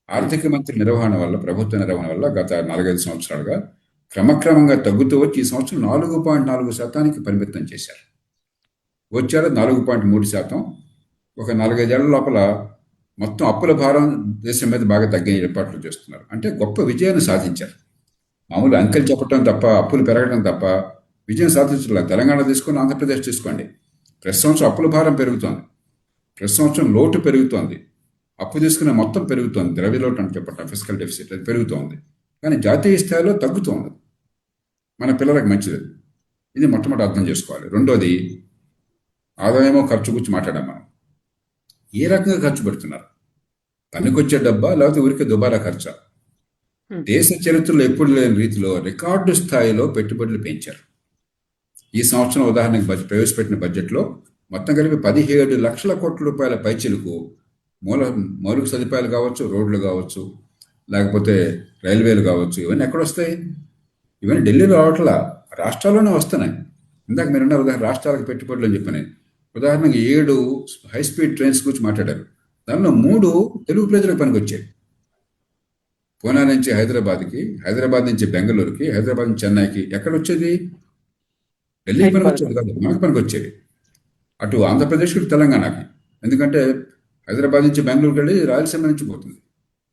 ఆర్థిక మంత్రి నిర్వహణ వల్ల, ప్రభుత్వ నిర్వహణ వల్ల గత 4-5 సంవత్సరాలుగా క్రమక్రమంగా తగ్గుతూ వచ్చి ఈ సంవత్సరం 4.4% పరిమితం చేశారు. వచ్చారు 4.3%. ఒక 4-5 ఏళ్ల లోపల మొత్తం అప్పుల భారం దేశం మీద బాగా తగ్గే ఏర్పాట్లు చేస్తున్నారు. అంటే గొప్ప విజయాన్ని సాధించారు. మామూలు అంకెలు చెప్పడం తప్ప, అప్పులు పెరగడం తప్ప విజయం సాధించలేదు. తెలంగాణ తీసుకొని ఆంధ్రప్రదేశ్ తీసుకోండి, ప్రతి సంవత్సరం అప్పుల భారం పెరుగుతోంది, ప్రతి సంవత్సరం లోటు పెరుగుతోంది, అప్పు తీసుకునే మొత్తం పెరుగుతోంది, ద్రవ్య లోటు అని చెప్పటం, ఫిజికల్ డెఫిసిట్ అది పెరుగుతోంది. కానీ జాతీయ స్థాయిలో తగ్గుతోంది. మన పిల్లలకు మంచిది. ఇది మొట్టమొదటి అర్థం చేసుకోవాలి. రెండోది, ఆదాయమో ఖర్చు గురించి మాట్లాడాం మనం. ఏ రకంగా ఖర్చు పెడుతున్నారు? పనికొచ్చే డబ్బా, లేకపోతే ఊరికే దుబారా ఖర్చా? దేశ చరిత్రలో ఎప్పుడు లేని రీతిలో రికార్డు స్థాయిలో పెట్టుబడులు పెంచారు. ఈ సంవత్సరం ఉదాహరణకు ప్రవేశపెట్టిన బడ్జెట్లో మొత్తం కలిపి 17 లక్షల కోట్ల రూపాయల పైచిలకు మౌలిక సదుపాయాలు కావచ్చు, రోడ్లు కావచ్చు, లేకపోతే రైల్వేలు కావచ్చు, ఇవన్నీ ఎక్కడొస్తాయి? ఇవన్నీ ఢిల్లీలో రావట్లా, రాష్ట్రాల్లోనే వస్తున్నాయి. ఇందాక మీరున్న ఉదాహరణ రాష్ట్రాలకు పెట్టుబడులు అని చెప్పని, ఉదాహరణకి 7 హై స్పీడ్ ట్రైన్స్ గురించి మాట్లాడారు. దానిలో 3 తెలుగు ప్రజలకు పనికొచ్చాయి. పూనా నుంచి హైదరాబాద్కి, హైదరాబాద్ నుంచి బెంగళూరుకి, హైదరాబాద్ నుంచి చెన్నైకి. ఎక్కడ వచ్చేది? ఢిల్లీకి పనికి వచ్చేది కాదు, మనకు పనికి వచ్చేది. అటు ఆంధ్రప్రదేశ్కి, తెలంగాణకి. ఎందుకంటే హైదరాబాద్ నుంచి బెంగళూరుకి వెళ్ళి రాయలసీమ నుంచి పోతుంది.